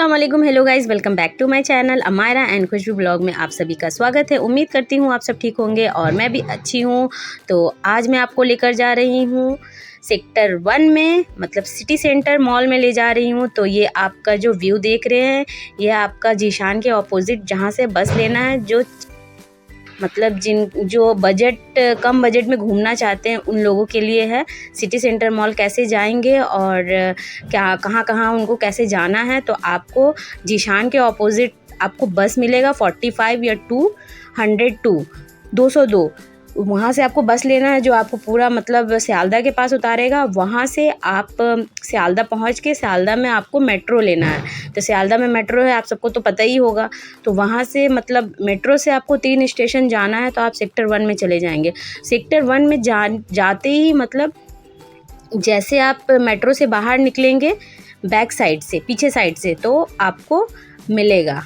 अस्सलाम वालेकुम, hello guys, welcome back to my channel Amayra and Khushboo blog में आप सभी का स्वागत है। उम्मीद करती हूँ आप सब ठीक होंगे और मैं भी अच्छी हूँ। तो आज मैं आपको लेकर जा रही हूँ सेक्टर 1 में, मतलब सिटी सेंटर मॉल में ले जा रही हूँ। तो ये आपका जो व्यू देख रहे हैं, ये आपका जीशान के ऑपोजिट जहाँ से बस लेना है, जो मतलब जो कम बजट में घूमना चाहते हैं उन लोगों के लिए है। सिटी सेंटर मॉल कैसे जाएंगे और क्या कहाँ कहाँ उनको कैसे जाना है, तो आपको जीशान के ऑपोजिट आपको बस मिलेगा 45 या 202 वहाँ से आपको बस लेना है, जो आपको पूरा मतलब सियालदा के पास उतारेगा। वहाँ से आप सियालदा पहुँच के सियालदा में आपको मेट्रो लेना है। तो सियालदा में मेट्रो है, आप सबको तो पता ही होगा। तो वहाँ से मतलब मेट्रो से आपको 3 स्टेशन जाना है, तो आप सेक्टर 1 में चले जाएंगे। सेक्टर 1 में जाते ही मतलब जैसे आप मेट्रो से बाहर निकलेंगे बैक साइड से, पीछे साइड से, तो आपको मिलेगा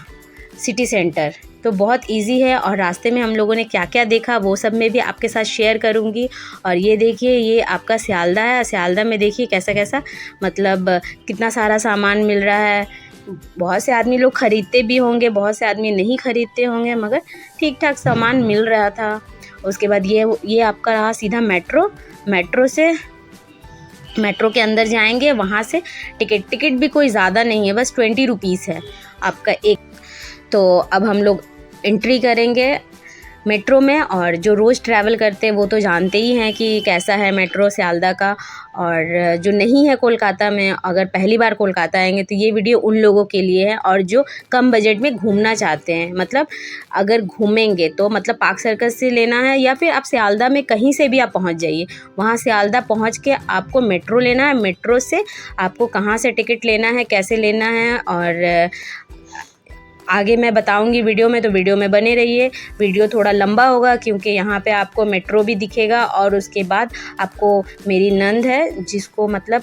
सिटी सेंटर। तो बहुत इजी है और रास्ते में हम लोगों ने क्या क्या देखा वो सब मैं भी आपके साथ शेयर करूंगी। और ये देखिए, ये आपका सियालदा है। सियालदा में देखिए कैसा कैसा मतलब कितना सारा सामान मिल रहा है। बहुत से आदमी लोग ख़रीदते भी होंगे, बहुत से आदमी नहीं ख़रीदते होंगे, मगर ठीक ठाक सामान मिल रहा था। उसके बाद ये आपका रहा सीधा मेट्रो के अंदर जाएंगे। वहाँ से टिकट भी कोई ज़्यादा नहीं है, बस 20 रुपीज़ है आपका एक। तो अब हम लोग एंट्री करेंगे मेट्रो में, और जो रोज़ ट्रैवल करते हैं वो तो जानते ही हैं कि कैसा है मेट्रो सियालदा का। और जो नहीं है कोलकाता में, अगर पहली बार कोलकाता आएंगे तो ये वीडियो उन लोगों के लिए है। और जो कम बजट में घूमना चाहते हैं, मतलब अगर घूमेंगे तो मतलब पार्क सर्कस से लेना है, या फिर आप सियालदा में कहीं से भी आप पहुंच जाइए। वहाँ सियालदा पहुँच के आपको मेट्रो लेना है। मेट्रो से आपको कहाँ से टिकट लेना है, कैसे लेना है, और आगे मैं बताऊंगी वीडियो में, तो वीडियो में बने रहिए। वीडियो थोड़ा लंबा होगा क्योंकि यहाँ पे आपको मेट्रो भी दिखेगा, और उसके बाद आपको मेरी नंद है जिसको मतलब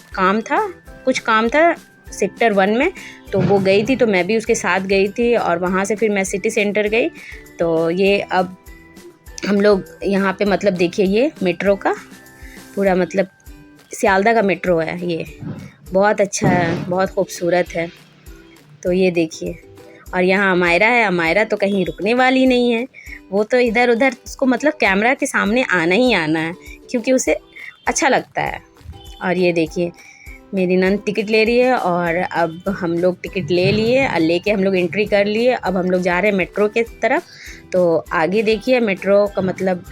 कुछ काम था सेक्टर 1 में, तो वो गई थी, तो मैं भी उसके साथ गई थी। और वहाँ से फिर मैं सिटी सेंटर गई। तो ये अब हम लोग यहाँ पे मतलब देखिए, ये मेट्रो का पूरा मतलब सियालदा का मेट्रो है। ये बहुत अच्छा है, बहुत खूबसूरत है। तो ये देखिए, और यहाँ अमायरा है। अमायरा तो कहीं रुकने वाली नहीं है, वो तो इधर उधर उसको मतलब कैमरा के सामने आना ही आना है, क्योंकि उसे अच्छा लगता है। और ये देखिए, मेरी नंद टिकट ले रही है, और अब हम लोग टिकट ले लिए और लेके हम लोग एंट्री कर लिए। अब हम लोग जा रहे हैं मेट्रो के तरफ। तो आगे देखिए मेट्रो का मतलब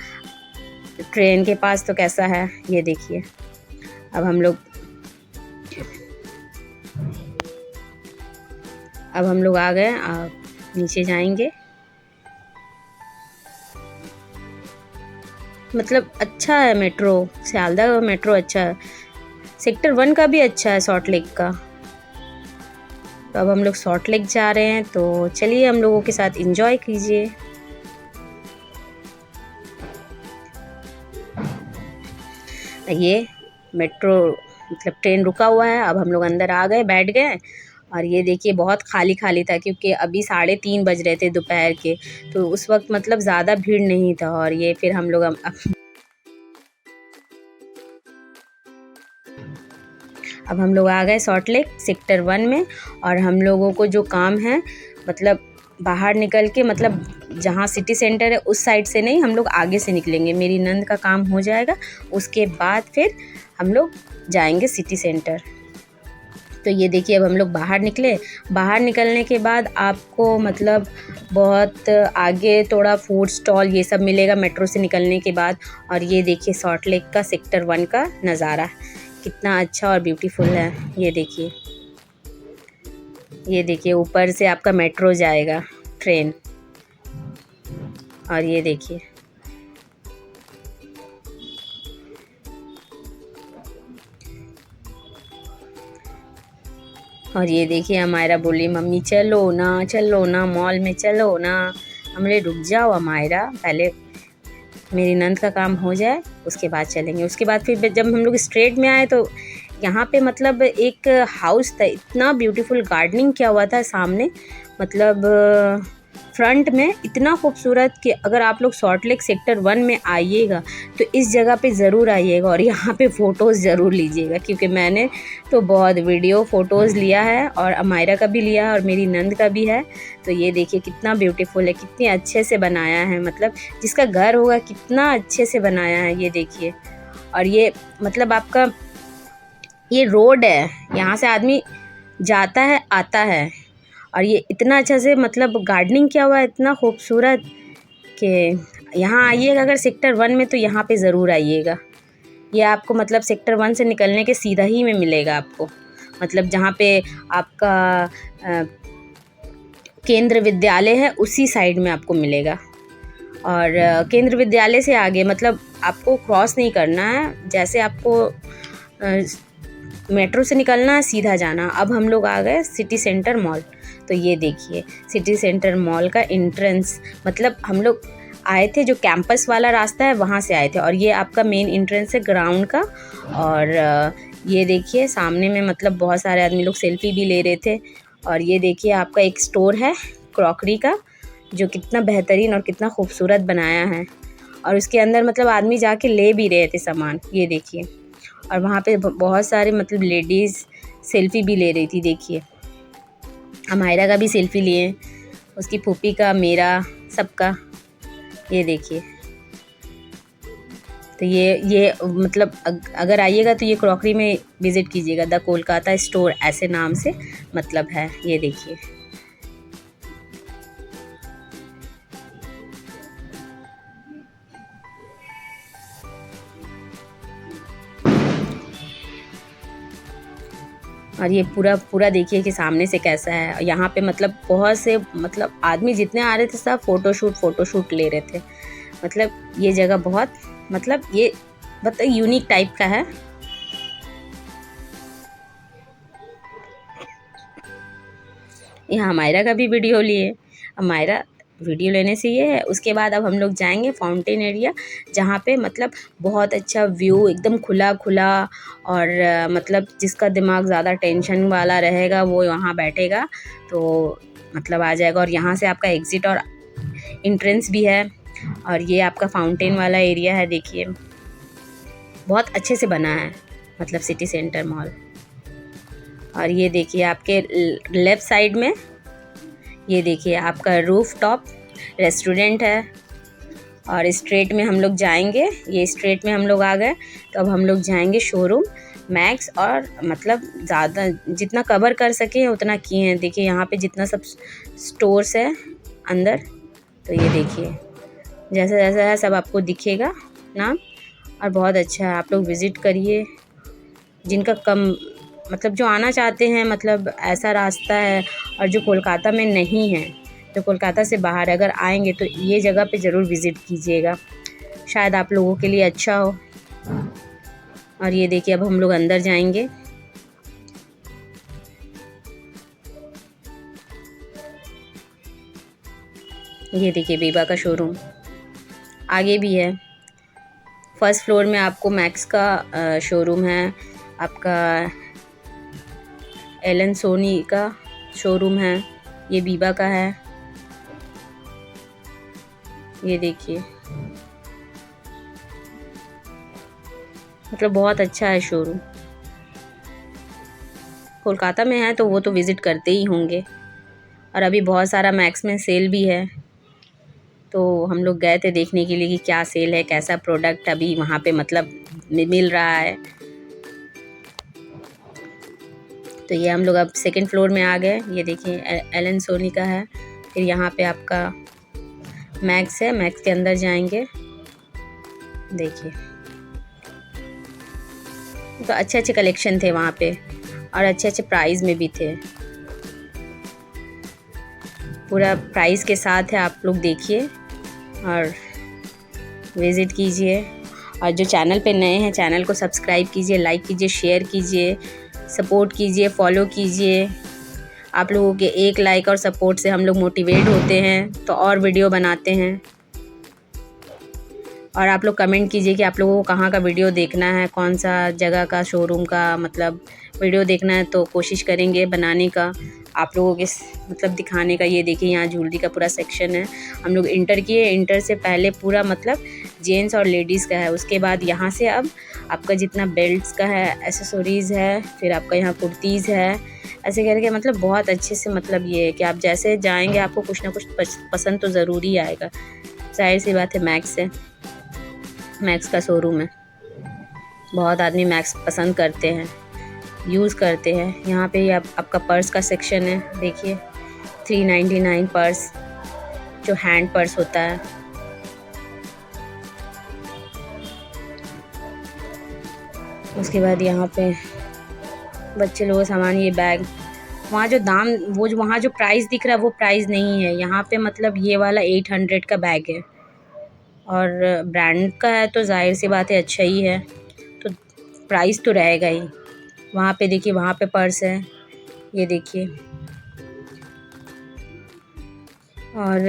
ट्रेन के पास तो कैसा है, ये देखिए। अब हम लोग आ गए। आप नीचे जाएंगे, मतलब अच्छा है मेट्रो, सियालदा का मेट्रो अच्छा है। सेक्टर 1 का भी अच्छा है, सॉल्ट लेक का। तो अब हम लोग सॉल्ट लेक जा रहे हैं, तो चलिए हम लोगों के साथ एंजॉय कीजिए। ये मेट्रो मतलब ट्रेन रुका हुआ है। अब हम लोग अंदर आ गए, बैठ गए। और ये देखिए, बहुत खाली खाली था क्योंकि अभी 3:30 बज रहे थे दोपहर के, तो उस वक्त मतलब ज़्यादा भीड़ नहीं था। और ये फिर हम लोग अब हम लोग आ गए सॉल्ट लेक सेक्टर 1 में। और हम लोगों को जो काम है मतलब बाहर निकल के, मतलब जहाँ सिटी सेंटर है उस साइड से नहीं, हम लोग आगे से निकलेंगे। मेरी नंद का काम हो जाएगा, उसके बाद फिर हम लोग जाएंगे सिटी सेंटर। तो ये देखिए, अब हम लोग बाहर निकले। बाहर निकलने के बाद आपको मतलब बहुत आगे थोड़ा फूड स्टॉल ये सब मिलेगा मेट्रो से निकलने के बाद। और ये देखिए सॉल्ट लेक का सेक्टर 1 का नज़ारा कितना अच्छा और ब्यूटीफुल है। ये देखिए ऊपर से आपका मेट्रो जाएगा, ट्रेन। और ये देखिए, अमायरा बोली, मम्मी चलो ना मॉल में, चलो ना। हमने रुक जाओ अमायरा, पहले मेरी नंद का काम हो जाए, उसके बाद चलेंगे। उसके बाद फिर जब हम लोग स्ट्रेट में आए तो यहाँ पे मतलब एक हाउस था, इतना ब्यूटीफुल गार्डनिंग किया हुआ था सामने। मतलब फ्रंट में इतना खूबसूरत कि अगर आप लोग सॉल्ट लेक सेक्टर 1 में आइएगा तो इस जगह पे ज़रूर आइएगा और यहाँ पे फ़ोटोज़ ज़रूर लीजिएगा, क्योंकि मैंने तो बहुत वीडियो फ़ोटोज़ लिया है और अमायरा का भी लिया है और मेरी नंद का भी है। तो ये देखिए कितना ब्यूटीफुल है, कितने अच्छे से बनाया है, मतलब जिसका घर होगा कितना अच्छे से बनाया है, ये देखिए। और ये मतलब आपका ये रोड है, यहाँ से आदमी जाता है आता है, और ये इतना अच्छा से मतलब गार्डनिंग किया हुआ है, इतना खूबसूरत कि यहाँ आइएगा अगर सेक्टर 1 में तो यहाँ पे ज़रूर आइएगा। ये आपको मतलब सेक्टर 1 से निकलने के सीधा ही में मिलेगा आपको, मतलब जहाँ पे आपका केंद्र विद्यालय है उसी साइड में आपको मिलेगा। और केंद्र विद्यालय से आगे मतलब आपको क्रॉस नहीं करना है, जैसे आपको मेट्रो से निकलना है सीधा जाना। अब हम लोग आ गए सिटी सेंटर मॉल। तो ये देखिए सिटी सेंटर मॉल का एंट्रेंस, मतलब हम लोग आए थे जो कैंपस वाला रास्ता है वहाँ से आए थे, और ये आपका मेन एंट्रेंस है ग्राउंड का। और ये देखिए सामने में मतलब बहुत सारे आदमी लोग सेल्फी भी ले रहे थे। और ये देखिए आपका एक स्टोर है क्रॉकरी का, जो कितना बेहतरीन और कितना खूबसूरत बनाया है, और उसके अंदर मतलब आदमी जाके ले भी रहे थे सामान, ये देखिए। और वहाँ पे बहुत सारे मतलब लेडीज़ सेल्फ़ी भी ले रही थी, देखिए अमायरा का भी सेल्फ़ी लिए, उसकी फूफी का, मेरा, सबका, ये देखिए। तो ये मतलब अगर आइएगा तो ये क्रॉकरी में विज़िट कीजिएगा, द कोलकाता स्टोर ऐसे नाम से मतलब है, ये देखिए। और ये पूरा देखिए कि सामने से कैसा है। यहाँ पे मतलब बहुत से मतलब आदमी जितने आ रहे थे सब फ़ोटोशूट ले रहे थे। मतलब ये जगह बहुत मतलब ये यूनिक टाइप का है। यहाँ अमायरा का भी वीडियो लिए, अमायरा वीडियो लेने से ये है। उसके बाद अब हम लोग जाएंगे फाउंटेन एरिया, जहाँ पे मतलब बहुत अच्छा व्यू, एकदम खुला और मतलब जिसका दिमाग ज़्यादा टेंशन वाला रहेगा वो वहाँ बैठेगा तो मतलब आ जाएगा। और यहाँ से आपका एग्ज़िट और एंट्रेंस भी है। और ये आपका फाउंटेन वाला एरिया है, देखिए बहुत अच्छे से बना है मतलब सिटी सेंटर मॉल। और ये देखिए आपके लेफ़्ट साइड में ये देखिए आपका रूफ टॉप रेस्टोरेंट है। और स्ट्रेट में हम लोग जाएंगे, ये स्ट्रेट में हम लोग आ गए तो अब हम लोग जाएंगे शोरूम मैक्स, और मतलब ज़्यादा जितना कवर कर सके उतना किए हैं। देखिए यहाँ पे जितना सब स्टोर्स है अंदर, तो ये देखिए जैसा जैसा है सब आपको दिखेगा नाम, और बहुत अच्छा है। आप लोग विज़िट करिए, जिनका कम मतलब जो आना चाहते हैं, मतलब ऐसा रास्ता है और जो कोलकाता में नहीं है, जो कोलकाता से बाहर अगर आएंगे तो ये जगह पे ज़रूर विज़िट कीजिएगा, शायद आप लोगों के लिए अच्छा हो। और ये देखिए अब हम लोग अंदर जाएंगे। ये देखिए बीबा का शोरूम आगे भी है। फर्स्ट फ्लोर में आपको मैक्स का शोरूम है, आपका एलन सोनी का शोरूम है, ये बीबा का है, ये देखिए मतलब बहुत अच्छा है शोरूम। कोलकाता में है तो वो तो विज़िट करते ही होंगे। और अभी बहुत सारा मैक्स में सेल भी है, तो हम लोग गए थे देखने के लिए कि क्या सेल है, कैसा प्रोडक्ट अभी वहाँ पे मतलब मिल रहा है। तो ये हम लोग अब सेकंड फ्लोर में आ गए। ये देखिए एलन सोनी का है, फिर यहाँ पे आपका मैक्स है, मैक्स के अंदर जाएंगे, देखिए तो अच्छे कलेक्शन थे वहाँ पे और अच्छे प्राइस में भी थे, पूरा प्राइस के साथ है। आप लोग देखिए और विज़िट कीजिए। और जो चैनल पे नए हैं चैनल को सब्सक्राइब कीजिए, लाइक कीजिए, शेयर कीजिए, सपोर्ट कीजिए, फॉलो कीजिए। आप लोगों के एक लाइक और सपोर्ट से हम लोग मोटिवेट होते हैं तो और वीडियो बनाते हैं। और आप लोग कमेंट कीजिए कि आप लोगों को कहाँ का वीडियो देखना है, कौन सा जगह का शोरूम का मतलब वीडियो देखना है, तो कोशिश करेंगे बनाने का, आप लोगों के मतलब दिखाने का। ये देखिए यहाँ ज्वेलरी का पूरा सेक्शन है। हम लोग इंटर किए, इंटर से पहले पूरा मतलब जेंट्स और लेडीज़ का है। उसके बाद यहाँ से अब आपका जितना बेल्ट्स का है, एसेसरीज़ है, फिर आपका यहाँ कुर्तीज़ है, ऐसे करके मतलब बहुत अच्छे से मतलब ये है कि आप जैसे जाएंगे आपको कुछ ना कुछ पसंद तो ज़रूरी आएगा। जाहिर सी बात है, मैक्स है, मैक्स का शोरूम है, बहुत आदमी मैक्स पसंद करते हैं, यूज़ करते हैं। यहाँ पे ये आपका पर्स का सेक्शन है। देखिए 399 पर्स, जो हैंड पर्स होता है। उसके बाद यहाँ पे बच्चे लोगों का सामान, ये बैग। वहाँ जो दाम, वो जो वहाँ जो प्राइस दिख रहा है वो प्राइस नहीं है यहाँ पे, मतलब ये वाला 800 का बैग है और ब्रांड का है तो जाहिर सी बात है अच्छा ही है, तो प्राइस तो रहेगा ही। वहाँ पे देखिए, वहाँ पे पर्स है, ये देखिए। और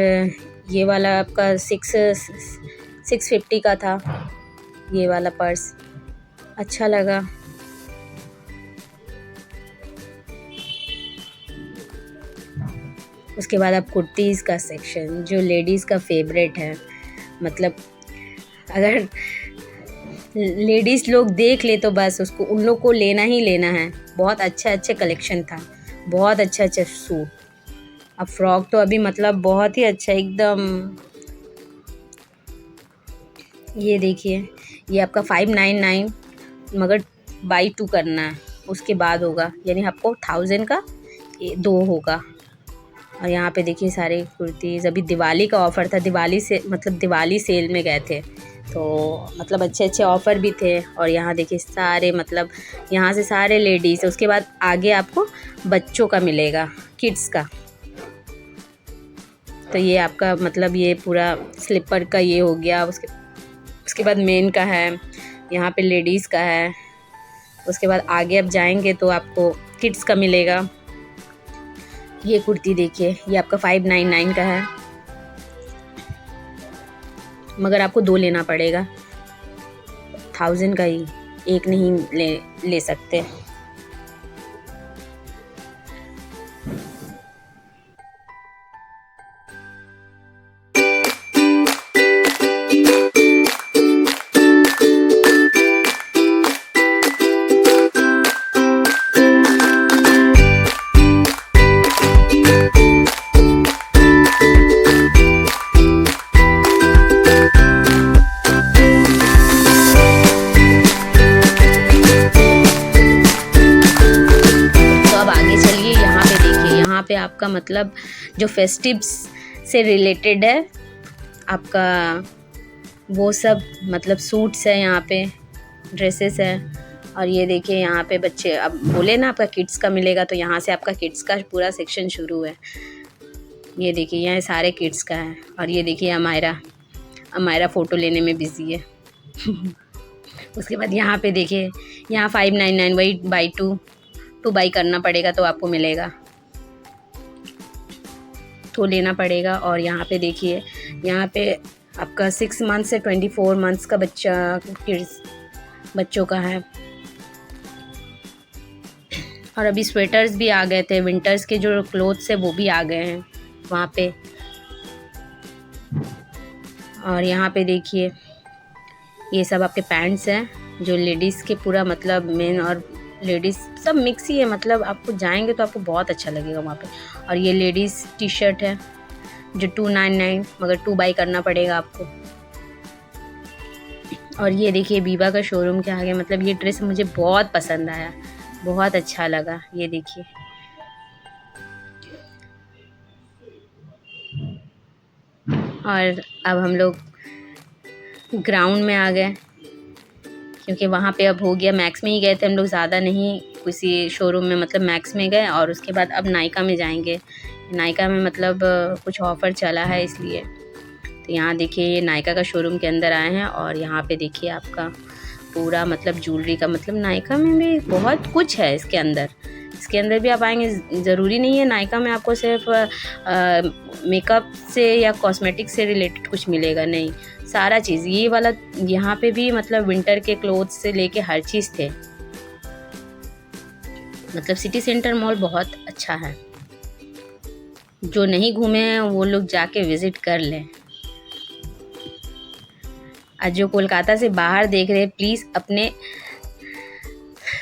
ये वाला आपका 650 का था, ये वाला पर्स अच्छा लगा। उसके बाद अब कुर्तीज़ का सेक्शन, जो लेडीज़ का फेवरेट है। मतलब अगर लेडीज़ लोग देख ले तो बस उसको, उन लोग को लेना ही लेना है। बहुत अच्छा कलेक्शन था, बहुत अच्छा सूट। अब फ्रॉक तो अभी मतलब बहुत ही अच्छा एकदम। ये देखिए, ये आपका 599, मगर बाई 2 करना है, उसके बाद होगा, यानी आपको 1000 का 2 होगा। और यहाँ पे देखिए सारे कुर्तीज़, अभी दिवाली का ऑफ़र था, दिवाली से मतलब दिवाली सेल में गए थे तो मतलब अच्छे ऑफ़र भी थे। और यहाँ देखिए सारे मतलब यहाँ से सारे लेडीज़। उसके बाद आगे आपको बच्चों का मिलेगा, किड्स का। तो ये आपका मतलब ये पूरा स्लीपर का ये हो गया। उसके बाद मेन का है, यहाँ पे लेडीज़ का है। उसके बाद आगे अब जाएंगे तो आपको किड्स का मिलेगा। ये कुर्ती देखिए, ये आपका 599 का है, मगर आपको 2 लेना पड़ेगा, 1000 का ही, एक नहीं ले सकते। पे आपका मतलब जो फेस्टिव्स से रिलेटेड है आपका, वो सब मतलब सूट्स है, यहाँ पे ड्रेसेस है। और ये देखिए यहाँ पे बच्चे, अब बोले ना आपका किड्स का मिलेगा, तो यहाँ से आपका किड्स का पूरा सेक्शन शुरू है। ये देखिए यहाँ सारे किड्स का है। और ये देखिए अमायरा फ़ोटो लेने में बिज़ी है। उसके बाद यहाँ पे देखिए, यहाँ 599, वही बाई 2 बाई करना पड़ेगा तो आपको मिलेगा, तो लेना पड़ेगा। और यहाँ पे देखिए, यहाँ पे आपका 6 मंथ से 24 मंथ्स का बच्चों का है। और अभी स्वेटर्स भी आ गए थे, विंटर्स के जो क्लोथ्स है वो भी आ गए हैं वहाँ पे। और यहाँ पे देखिए ये सब आपके पैंट्स हैं, जो लेडीज़ के पूरा मतलब मेन और लेडीज़ सब मिक्स ही है, मतलब आपको जाएंगे तो आपको बहुत अच्छा लगेगा वहाँ पे। और ये लेडीज़ टी शर्ट है जो 299, मगर 2 बाई करना पड़ेगा आपको। और ये देखिए बीबा का शोरूम के आगे, मतलब ये ड्रेस मुझे बहुत पसंद आया, बहुत अच्छा लगा। ये देखिए और अब हम लोग ग्राउंड में आ गए, क्योंकि वहाँ पे अब हो गया, मैक्स में ही गए थे हम लोग, ज़्यादा नहीं किसी शोरूम में, मतलब मैक्स में गए। और उसके बाद अब नायका में जाएंगे। नायका में मतलब कुछ ऑफ़र चला है इसलिए। तो यहाँ देखिए ये नायका का शोरूम के अंदर आए हैं। और यहाँ पे देखिए आपका पूरा मतलब ज्वेलरी का, मतलब नायका में भी बहुत कुछ है इसके अंदर, इसके अंदर भी आप आएंगे, ज़रूरी नहीं है नायका में आपको सिर्फ मेकअप से या कॉस्मेटिक से रिलेटेड कुछ मिलेगा, नहीं, सारा चीज़ ये वाला यहाँ पे भी मतलब विंटर के क्लोथ्स से लेके हर चीज़ थे। मतलब सिटी सेंटर मॉल बहुत अच्छा है, जो नहीं घूमे हैं वो लोग जाके विज़िट कर लें। आज जो कोलकाता से बाहर देख रहे हैं, प्लीज़ अपने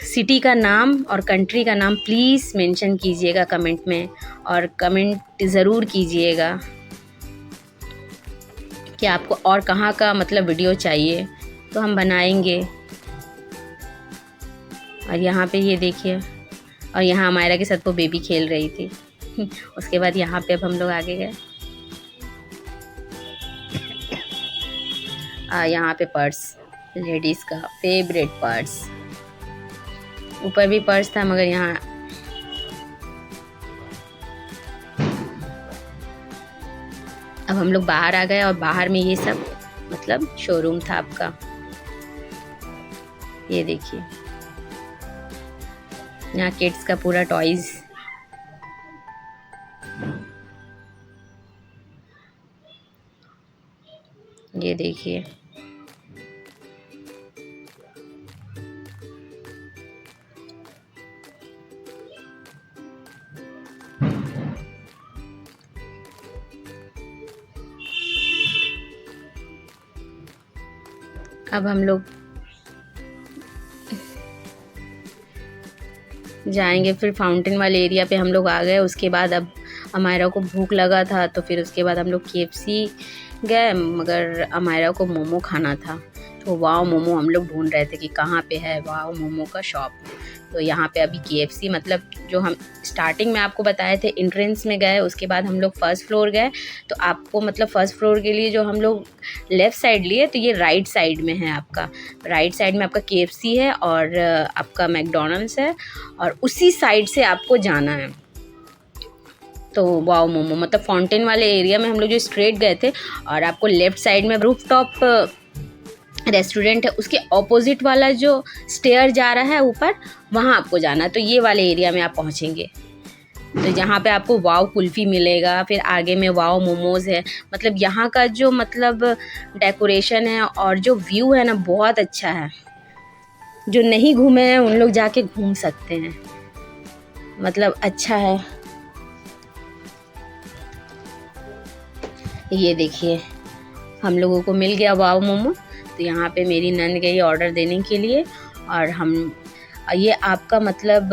सिटी का नाम और कंट्री का नाम प्लीज़ मेंशन कीजिएगा कमेंट में, और कमेंट ज़रूर कीजिएगा कि आपको और कहाँ का मतलब वीडियो चाहिए, तो हम बनाएंगे। और यहाँ पे ये देखिए, और यहाँ मायरा के साथ वो बेबी खेल रही थी। उसके बाद यहाँ पे अब हम लोग आगे गए, यहाँ पे पर्स, लेडीज़ का फेवरेट पर्स, ऊपर भी पर्स था मगर यहाँ अब हम लोग बाहर आ गए, और बाहर में ये सब मतलब शोरूम था आपका। ये देखिए यहाँ किड्स का पूरा टॉयज, ये देखिए अब हम लोग जाएंगे फिर फाउंटेन वाले एरिया पे हम लोग आ गए। उसके बाद अब अमायरा को भूख लगा था, तो फिर उसके बाद हम लोग KFC गए, मगर अमायरा को मोमो खाना था, तो वाव मोमो हम लोग ढूंढ रहे थे कि कहाँ पे है वाव मोमो का शॉप। तो यहाँ पे अभी KFC मतलब जो हम स्टार्टिंग में आपको बताए थे एंट्रेंस में गए, उसके बाद हम लोग फर्स्ट फ्लोर गए। तो आपको मतलब फर्स्ट फ्लोर के लिए जो हम लोग लेफ़्ट साइड लिए, तो ये राइट साइड में है आपका, राइट साइड में आपका KFC है और आपका मैकडोनल्ड्स है, और उसी साइड से आपको जाना है। तो वाव मोमो मतलब फाउंटेन वाले एरिया में हम लोग जो स्ट्रेट गए थे, और आपको लेफ़्ट साइड में रूफ टॉप रेस्टोरेंट है, उसके ऑपोजिट वाला जो स्टेयर जा रहा है ऊपर, वहाँ आपको जाना है। तो ये वाले एरिया में आप पहुँचेंगे, तो यहाँ पे आपको वाव कुल्फ़ी मिलेगा, फिर आगे में वाव मोमोज़ है। मतलब यहाँ का जो मतलब डेकोरेशन है और जो व्यू है ना, बहुत अच्छा है। जो नहीं घूमे हैं उन लोग जाके घूम सकते हैं, मतलब अच्छा है। ये देखिए हम लोगों को मिल गया वाव मोमो। तो यहाँ पे मेरी नंद गई ऑर्डर देने के लिए, और हम ये आपका मतलब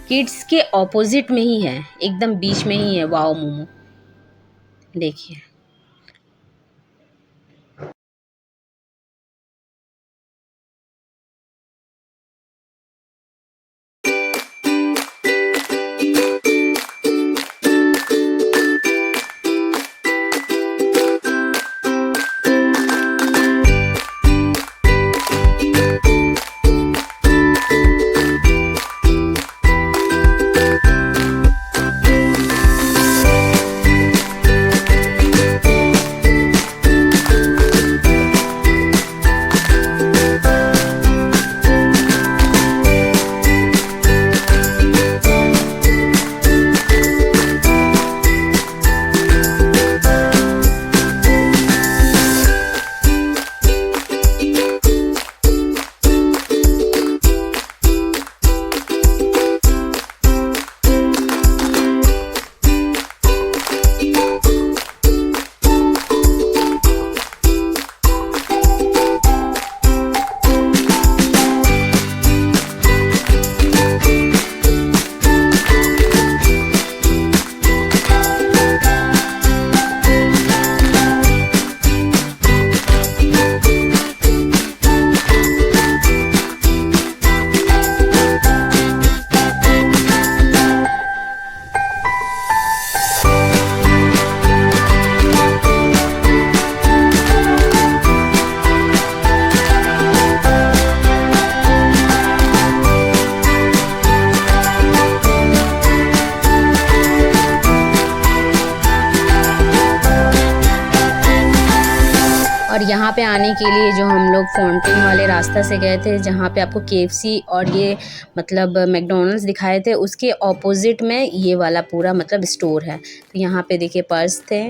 किड्स के ऑपोजिट में ही है, एकदम बीच में ही है वाव मोमो, देखिए। और यहाँ पे आने के लिए जो हम लोग फाउंटेन वाले रास्ता से गए थे, जहाँ पे आपको KFC और ये मतलब मैकडोनल्ड्स दिखाए थे, उसके ऑपोजिट में ये वाला पूरा मतलब स्टोर है। तो यहाँ पे देखिए पर्स थे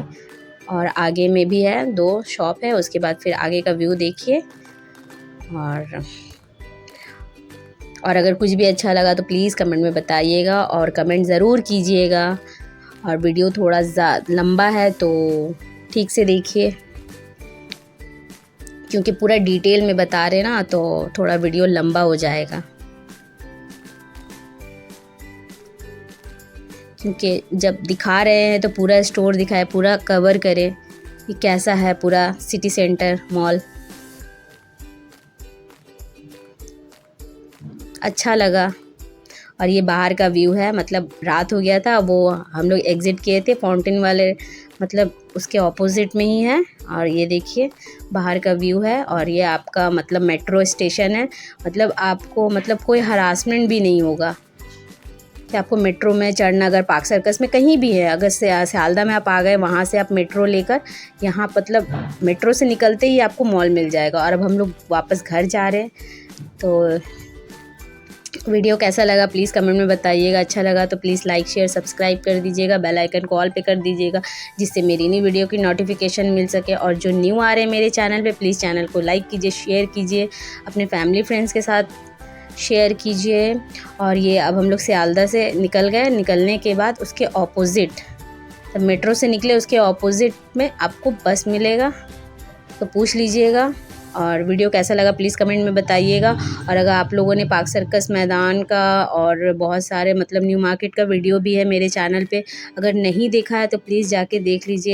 और आगे में भी है, 2 शॉप है। उसके बाद फिर आगे का व्यू देखिए। और अगर कुछ भी अच्छा लगा तो प्लीज़ कमेंट में बताइएगा और कमेंट ज़रूर कीजिएगा। और वीडियो थोड़ा लंबा है तो ठीक से देखिए, क्योंकि पूरा डिटेल में बता रहे ना तो थोड़ा वीडियो लंबा हो जाएगा। क्योंकि जब दिखा रहे हैं तो पूरा स्टोर दिखाए, पूरा कवर करे कि कैसा है पूरा सिटी सेंटर मॉल। अच्छा लगा। और ये बाहर का व्यू है, मतलब रात हो गया था, वो हम लोग एग्ज़िट किए थे फाउंटेन वाले मतलब उसके ऑपोजिट में ही है। और ये देखिए बाहर का व्यू है। और ये आपका मतलब मेट्रो स्टेशन है, मतलब आपको मतलब कोई हरासमेंट भी नहीं होगा कि आपको मेट्रो में चढ़ना, अगर पार्क सर्कस में कहीं भी है, अगर सियालदा में आप आ गए, वहाँ से आप मेट्रो लेकर यहाँ मतलब मेट्रो से निकलते ही आपको मॉल मिल जाएगा। और अब हम लोग वापस घर जा रहे हैं। तो वीडियो कैसा लगा प्लीज़ कमेंट में बताइएगा। अच्छा लगा तो प्लीज़ लाइक शेयर सब्सक्राइब कर दीजिएगा, बेल आइकन को ऑल पे कर दीजिएगा, जिससे मेरी नई वीडियो की नोटिफिकेशन मिल सके। और जो न्यू आ रहे हैं मेरे चैनल पे, प्लीज़ चैनल को लाइक कीजिए, शेयर कीजिए, अपने फैमिली फ्रेंड्स के साथ शेयर कीजिए। और ये अब हम लोग सियालदा से निकल गए। निकलने के बाद उसके ऑपोजिट, जब मेट्रो से निकले उसके ऑपोजिट में आपको बस मिलेगा, तो पूछ लीजिएगा। और वीडियो कैसा लगा प्लीज़ कमेंट में बताइएगा। और अगर आप लोगों ने पार्क सर्कस मैदान का और बहुत सारे मतलब न्यू मार्केट का वीडियो भी है मेरे चैनल पे, अगर नहीं देखा है तो प्लीज़ जाके देख लीजिए।